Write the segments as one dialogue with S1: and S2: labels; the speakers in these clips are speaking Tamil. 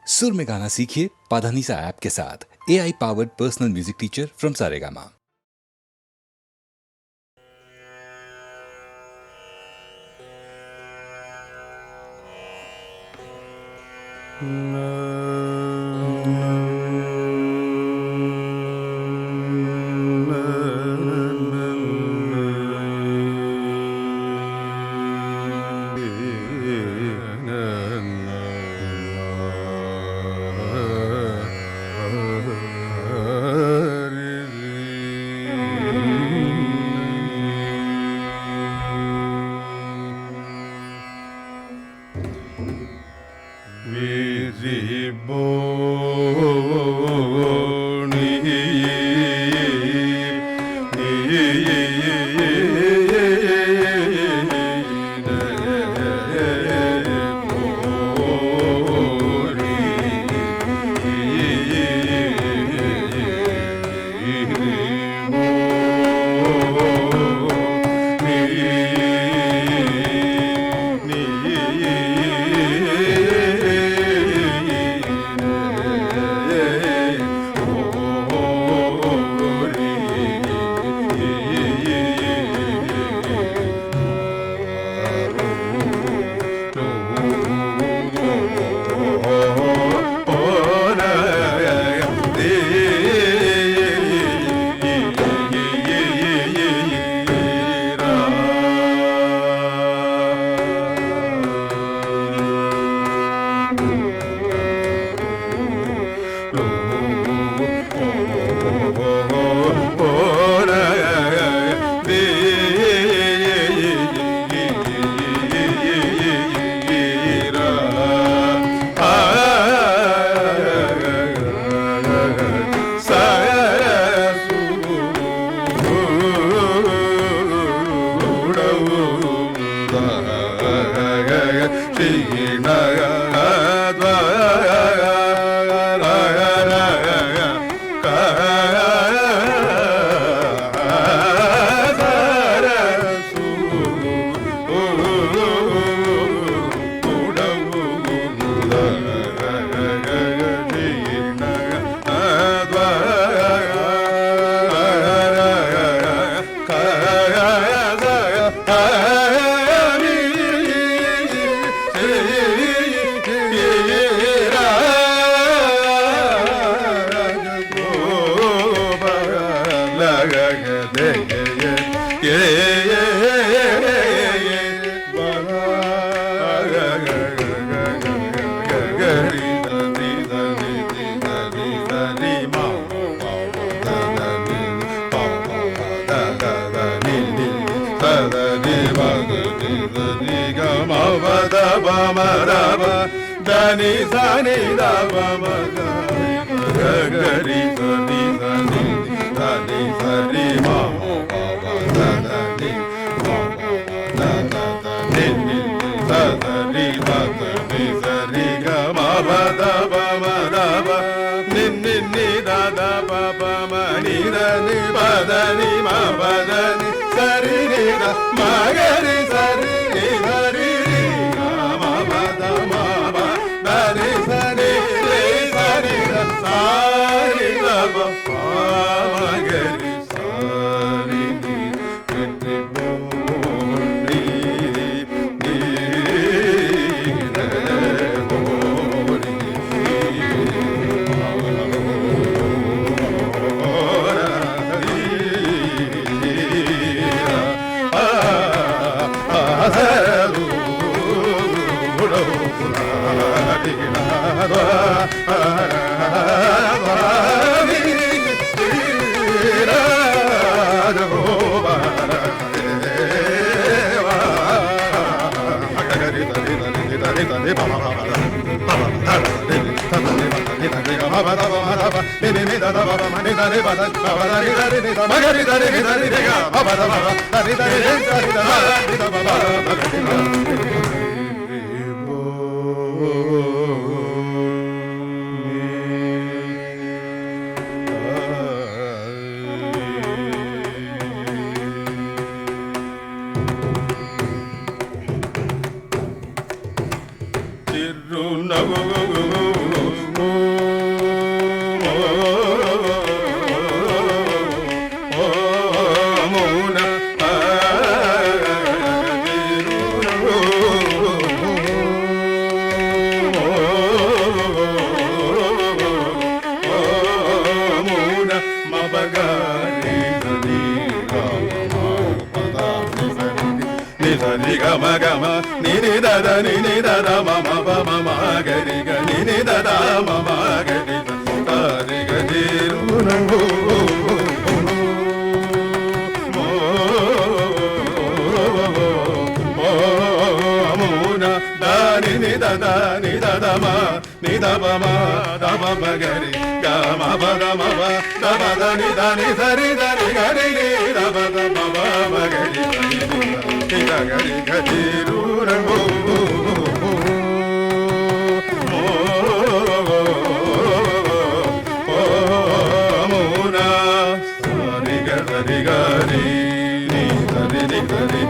S1: सुर में गाना सीखिए पाधानीसा ऐप के साथ। AI powered personal music teacher from Saregama.
S2: ni da da ma ma ga ni da re ga ni ru na ho ni da da ni da da ma ni da ba ma da ba ba ga ri ga ma ba da ba da ni da ni sa ri da ni ga ri ni da ba da ma ba ga ri ni da ga ri ga ri ru ra ho mo na sa ri ga ri ga ri ni da ri ni ga ri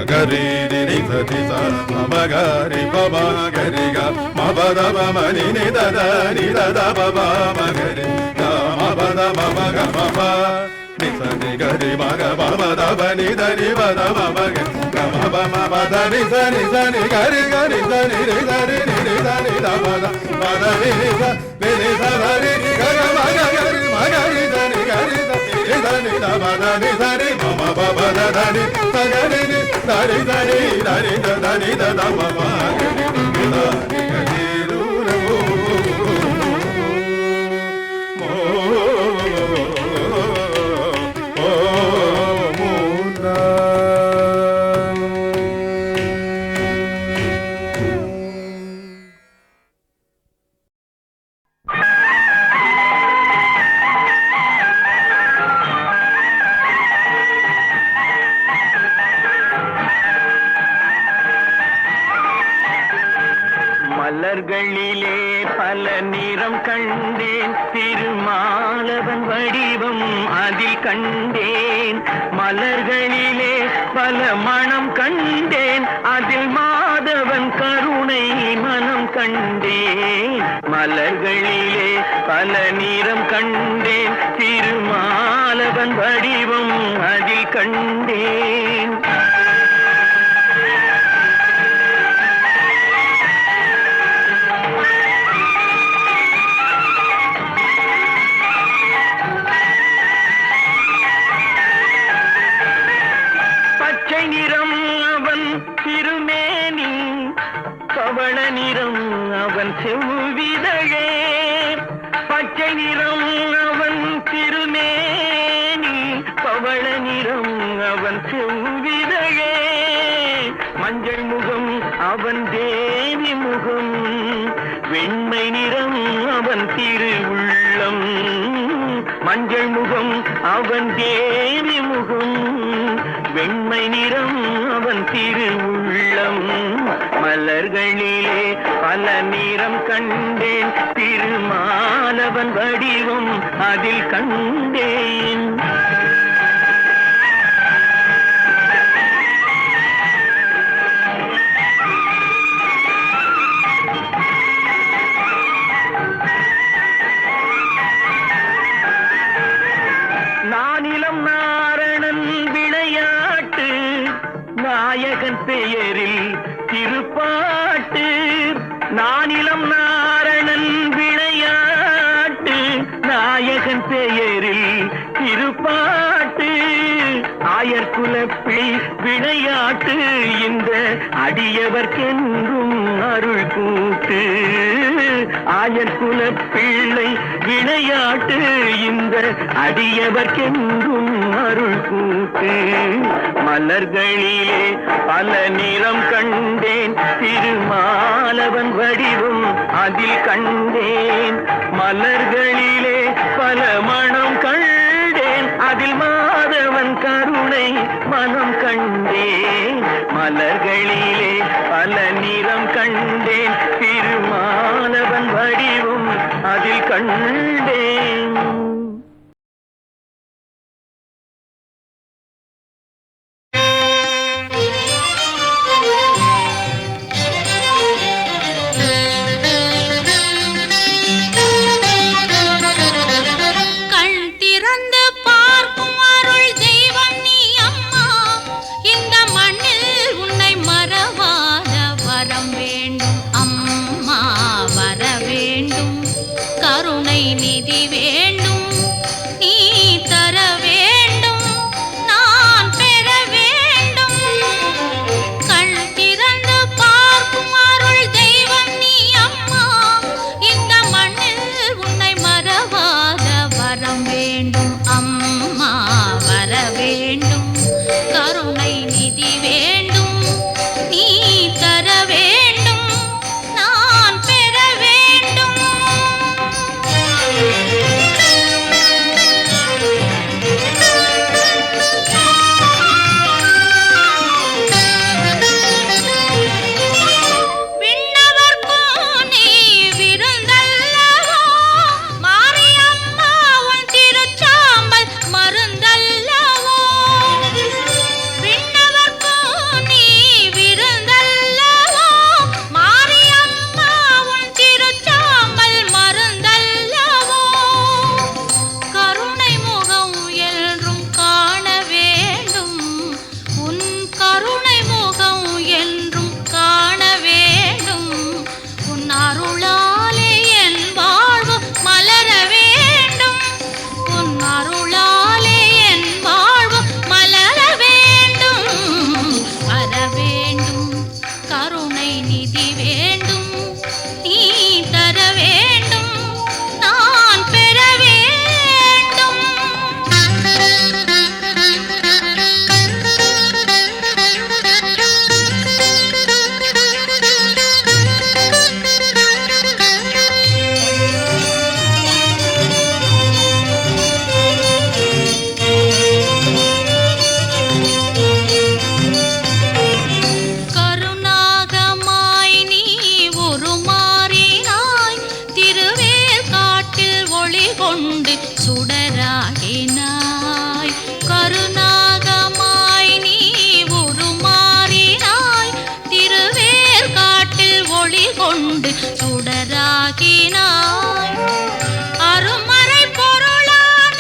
S2: gari ri ri sa ri sa ma ga ri ba ma ga ri ga ma ba da ba ma ni ni da da ni da da ba ba ma ga ri ga ma ba da ma ma ga ma ba ni sa ni ga ri ma ga ba ma da ba ni da ni ba da ma ma ga ma ba da ni sa ga ri sa ni ri sa ri ni ri sa ni da ba da ni sa da ri ga ga ma ga ri sa ni ga ri sa ni sa ni da ba da ni sa ri ma ba ba da da ni sa ga ri ni da ri da ni da ri da ni da da ma ma ga ri da ni ga ri ru ru mo
S3: மலர்களிலே பல நிறம் கண்டேன் திருமாலவன் வடிவம் அதில் கண்டேன் மலர்களிலே பல மனம் கண்டேன் அதில் மாதவன் கருணை மனம் கண்டேன் மலர்களிலே பல நிறம் கண்டேன் திருமாலவன் வடிவம் அதில் கண்டேன் பவள நிறம் அவன் செவ்விதழே பச்சை நிறம் அவன் திருமேனி பவள நிறம் அவன் செவ்விதழே மஞ்சள் முகம் அவன் தேவி முகம் வெண்மை நிறம் அவன் திருவுள்ளம் மஞ்சள் முகம் அவன் தேவி முகம் வெண்மை நிறம் அவன் திருவுள்ளம் மலர்களிலே பல நிறம் கண்டேன் திருமாலவன் வடிவம் அதில் கண்டேன் நானிலம் நாரணன் விளையாட்டு நாயகன் பெயரில் திருப்பாட்டு நானிலம் நாரணன் விளையாட்டு நாயகன் பெயரில் திருப்பாட்டு ஆயர்குலப்பிள்ளை விளையாட்டு இந்த அடியவர்க்கென்றும் அருள் கூட்டு ஆயர்குலப்பிள்ளை விளையாட்டு இந்த அடியவர்க்கென்றும் அருள் கூட்டு மலர்களிலே பல நிறம் கண்டேன் திருமாலவன் வடிவம் அதில் கண்டேன் மலர்களிலே பல மனம் கண்டேன் அதில் மாதவன் கருணை மனம் கண்டேன் மலர்களிலே பல நிறம் கண்டேன் திருமாலவன் வடிவம் அதில் கண்டேன்
S4: கருணை நிதி வேண்டும், நீ தர வேண்டும், நான் பெற வேண்டும். கருணாகமாய் நீ உருமாறினாய், திருவேற்காட்டில் ஒளி கொண்டு சுடராகினாய். கருணாகமாய் நீ உருமாறினாய், திருவேற்காட்டில் ஒளி கொண்டு சுடராகினாய். அருமறை பொருளான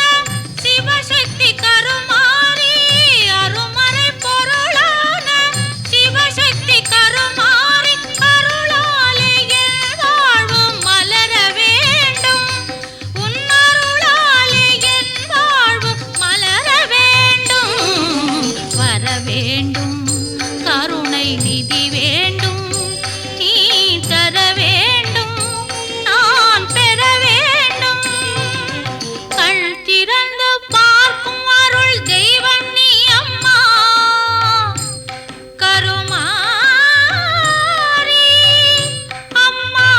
S4: சிவசக்தி கருமாரி, அருமறை பொருளான சிவசக்தி கருமாரி, அருளாலே என் வாழ்வும் மலர வேண்டும், உன் அருளாலே என் வாழ்வும் மலர வேண்டும். வர வேண்டும், கருணை நிதி வேண்டும், நீ தர வேண்டும், நான் பெற வேண்டும். கண் திறந்து பார்க்கும் அருள் தெய்வம் நீ அம்மா கருமாரி அம்மா.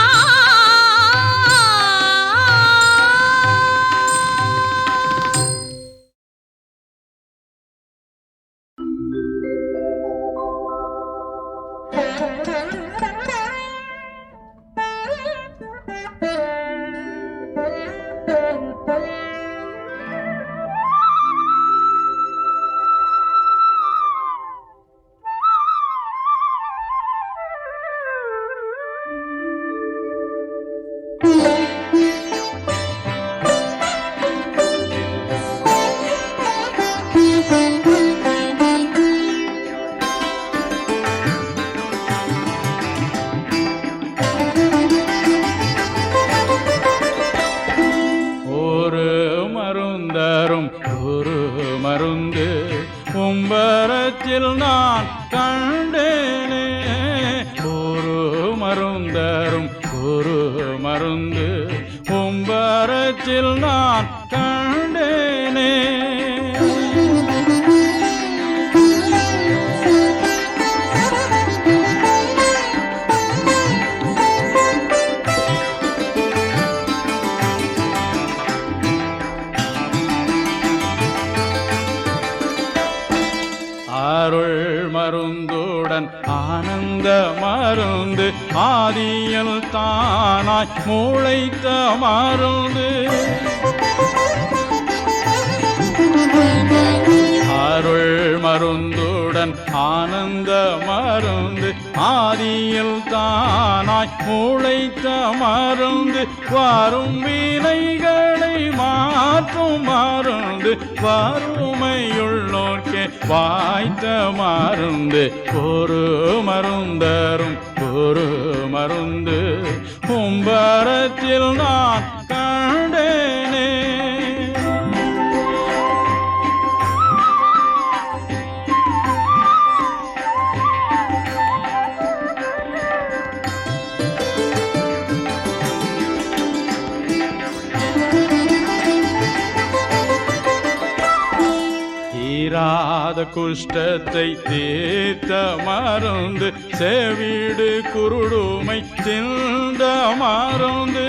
S2: ஒரு மருந்தரும் ஒரு மருந்து உம்பரத்தில் நான் கண்டேனே. ஒரு மருந்தரும் ஒரு மருந்து உம்பரத்தில் நான் கண்டேனே. அருள் மருந்துடன் ஆனந்த மருந்து ஆதியில் தானாய் முளைத்த மருந்து. அருள் மருந்துடன் ஆனந்த மருந்து ஆதியில் தானாய் முளைத்த மருந்து. வரும் வினைகளை மாற்றும் மருந்து, வறுமையுள்ளோர்க்கே வாய்த்த மருந்து. ஒரு மருந்தரும் ஒரு மருந்து கும்பரத்தில் நான் கண்டேனே. தீராத குஷ்டத்தை தீர்த்த மருந்து, செவிடு குருடுமை தின்ற மருந்து.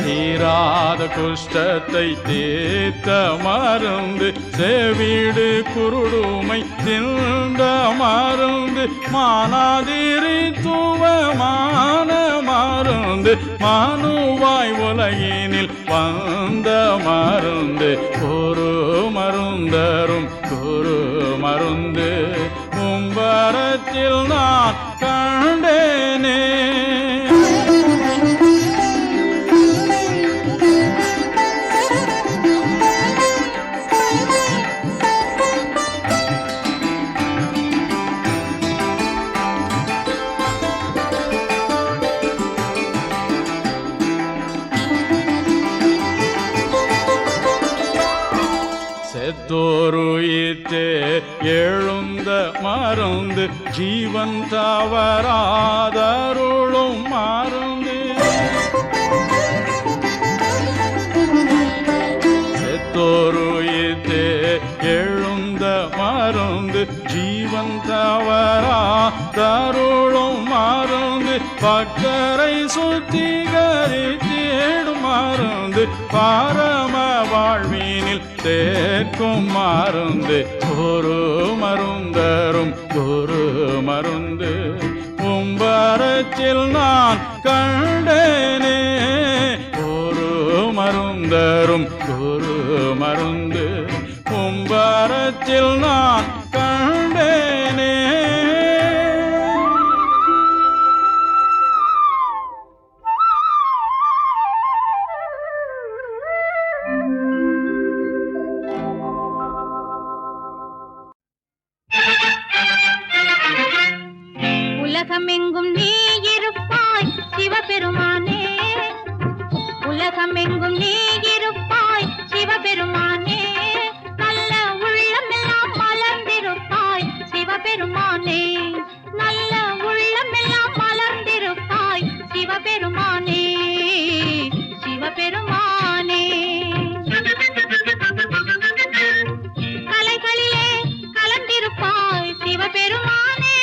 S2: தீராத குஷ்டத்தை தீர்த்த மருந்து, செவிடு குருடுமை தின்ற மருந்து. மானாதிரித்துவமான மருந்து, மனுவாய் உலகினில் வந்த மருந்து. ஒரு மருந்தரும் ஒரு மருந்து கும்பரத்தில் நான் கண்டேனே. செத்தோருயிர்த்தே எழுந்த எழுந்த மருந்து ஜீவன் தவறாதருளும் மருந்து செத்தோருயித்தே எழுந்த மருந்து ஜீவன் தவறாதருளும் மருந்து பக்கரை சுத்திகரித்திடும் மருந்து பரம வாழ்வினில் தேக்கும் மருந்து ஒரு மருந்தரும் ஒரு மருந்து உம்பரத்தில் நான் கண்டேனே ஒரு மருந்தரும் ஒரு மருந்து உம்பரத்தில் நான் கண்டேனே.
S4: உலகமெங்கும் நீ இருப்பாய் சிவபெருமானே, உலகமெங்கும் நீ இருப்பாய் சிவபெருமானே, நல்ல உள்ளமெல்லாம் மலர்ந்திருப்பாய் சிவபெருமானே, நல்ல உள்ளமெல்லாம் மலர்ந்திருப்பாய் சிவபெருமானே, சிவபெருமானே. கலைகளிலே கலந்திருப்பாய் சிவபெருமானே,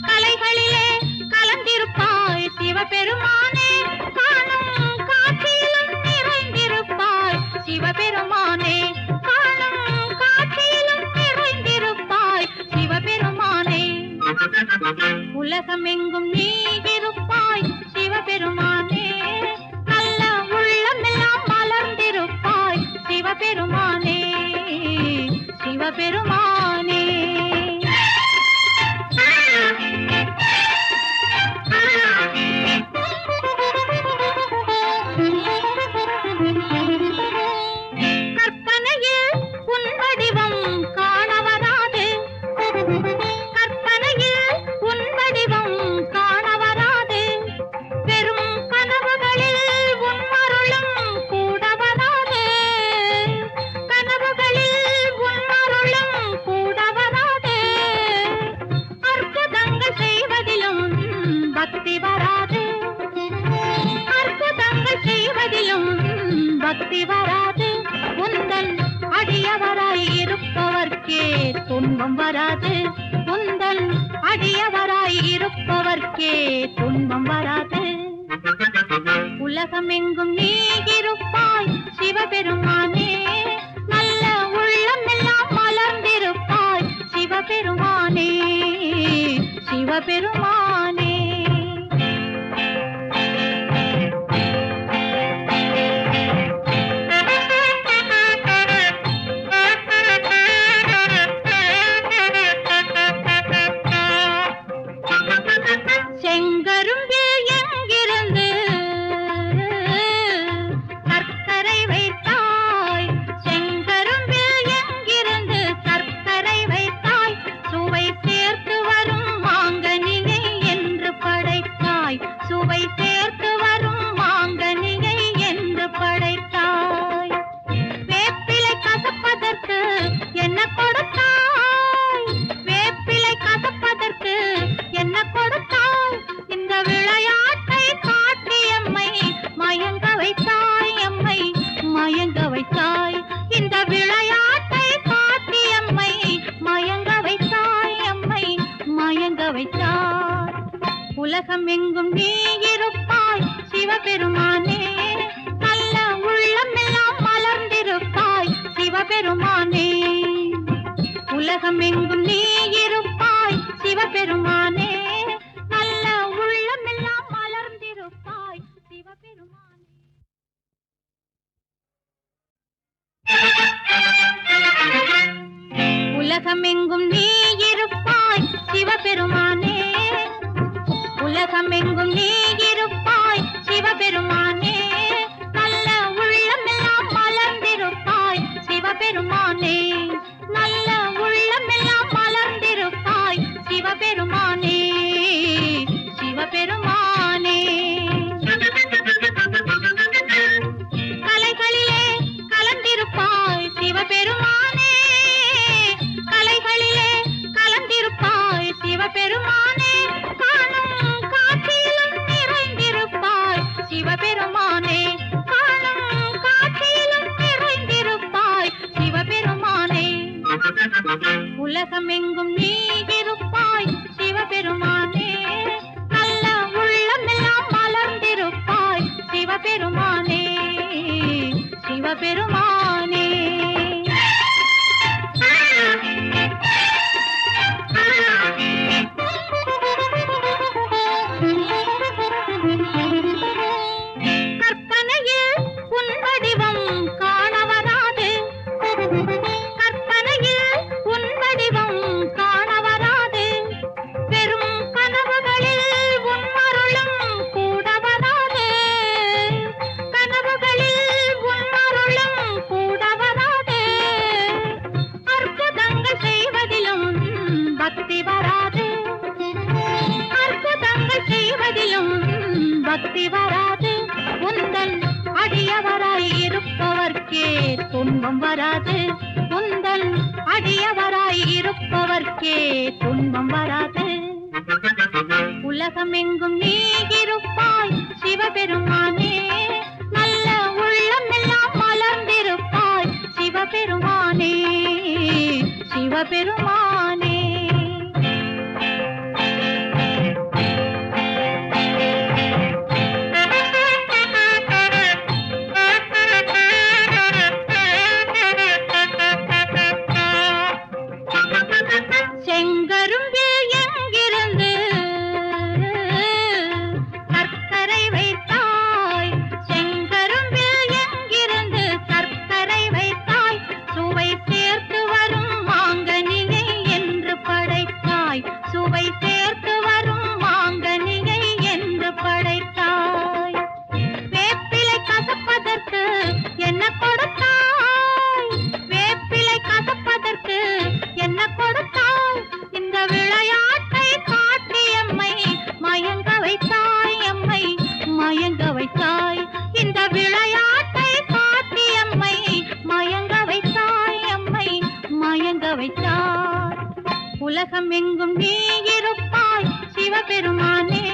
S4: கலைகளிலே கலந்திருப்பாய் சிவபெருமானே, காணும் காட்சியிலும் நிறைந்திருப்பாய் சிவபெருமானே, காணும் காட்சியிலும் நிறைந்திருப்பாய் சிவபெருமானே. உலகமெங்கும் நீ இருப்பாய் சிவபெருமானே, நல்ல உள்ளமெல்லாம் மலர்ந்திருப்பாய் சிவபெருமானே, சிவபெருமானே. கற்பனையில் உன் வடிவம் காண வராது, கற்பனையில் உன் வடிவம் காண வராது, வெறும் கனவுகளில் உன் அருளும் கூட வராது, கனவுகளில் உன் அருளும் கூட வராது, அற்புதங்கள் செய்வதிலும் பக்தி வராது, அற்புதங்கள் செய்வதிலும் பக்தி வராது, உந்தன் அடியவராய் இருப்பவர்க்கே துன்பம் வராது, உந்தன் அடியவராய் இருப்பவர்க்கே துன்பம் வராது. உலகமெங்கும் நீ இருப்பாய் சிவபெருமானே, நல்ல உள்ளமெல்லாம் மலர்ந்திருப்பாய் சிவபெருமானே, சிவபெருமானே. செங்கரும்பில் எங்கிருந்து சர்க்கரை வைத்தாய், செங்கரும்பில் எங்கிருந்து சர்க்கரை வைத்தாய், சுவை சேர்த்து வரும் மாங்கனியை என்று படைத்தாய், சுவை சேர்த்து வரும் மாங்கனியை என்று படைத்தாய், வேப்பிலை கசப்பதற்கு என்ன கொடுத்தாய், வேப்பிலை கசப்பதற்கு என்ன கொடுத்தாய், இந்த விளையாட்டை காட்டி எம்மை மயங்க வைத்தாய், எம்மை மயங்க வைத்தாய், இந்த விளையாட்டை காட்டி எம்மை மயங்க வைத்தாய், எம்மை மயங்க வைத்தாய். உலகமெங்கும் நீ இருப்பாய் சிவபெருமானே, நல்ல உள்ளமெல்லாம் மலர்ந்திருப்பாய் சிவபெருமானே, உலகமெங்கும் நீ இருப்பாய் சிவபெருமானே, நல்ல உள்ளமெல்லாம் மலர்ந்திருப்பாய் சிவபெருமானே. உலகமெங்கும் நீ இருப்பாய் சிவபெருமானே, உலகமெங்கும் நீ இருப்பாய் சிவபெருமானே, நல்ல உள்ளமெல்லாம் மலர்ந்திருப்பாய் சிவபெருமானே, நல்ல உள்ளமெல்லாம் மலர்ந்திருப்பாய் சிவபெருமானே, சிவபெருமானே. கலைகளிலே கலந்திருப்பாய் சிவபெருமானே, கலைகளிலே உலகமெங்கும் நீ இருப்பாய் சிவபெருமானே, நல்ல உள்ளமெல்லாம் மலர்ந்திருப்பாய் சிவபெருமானே, சிவபெருமானே. கற்பனையில் உன் வடிவம் காண வராது, கற்பனையில் உன் வடிவம் காண வராது, வெறும் கனவுகளில் உன் அருளும் கூட வராது, கனவுகளில் உன் அருளும் கூட வராது, அற்புதங்கள் செய்வதிலும் பக்தி வராது, அற்புதங்கள் செய்வதிலும் பக்தி வராது, உந்தன் அடியவராய் இருப்பவர்க்கே துன்பம் வராது, உந்தன் அடியவராய் இருப்பவர்க்கே துன்பம் வராது. உலகமெங்கும் நீ இருப்பாய் சிவபெருமானே, நல்ல உள்ளம் எல்லாம் மலர்ந்திருப்பாய் சிவபெருமானே, சிவபெருமானே. செங்கரும்பில் எங்கிருந்து சர்க்கரை வைத்தாய், செங்கரும்பில் எங்கிருந்து சர்க்கரை வைத்தாய், சுவை சேர்த்து வரும் மாங்கனியை என்று படைத்தாய், சுவை சேர்த்து வரும் மாங்கனியை என்று படைத்தாய். வேப்பிலை கசப்பதற்கு என்ன கொடுத்தாய், வேப்பிலை கசப்பதற்கு என்ன கொடுத்தாய், இந்த விளையாட்டை காட்டி எம்மை மயங்க வைத்தாய், எம்மை மயங்க வைத்தாய், இந்த விளையாட்டை காட்டி எம்மை மயங்க வைத்தாய், எம்மை மயங்க வைத்தாய். உலகம் எங்கும் நீ இருப்பாய் சிவபெருமானே,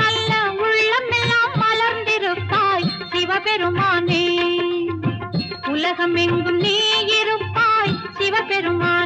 S4: நல்ல உள்ளம் எல்லாம் மலர்ந்திருப்பாய் சிவபெருமானே, உலகம் எங்கும் நீ இருப்பாய் சிவபெருமானே.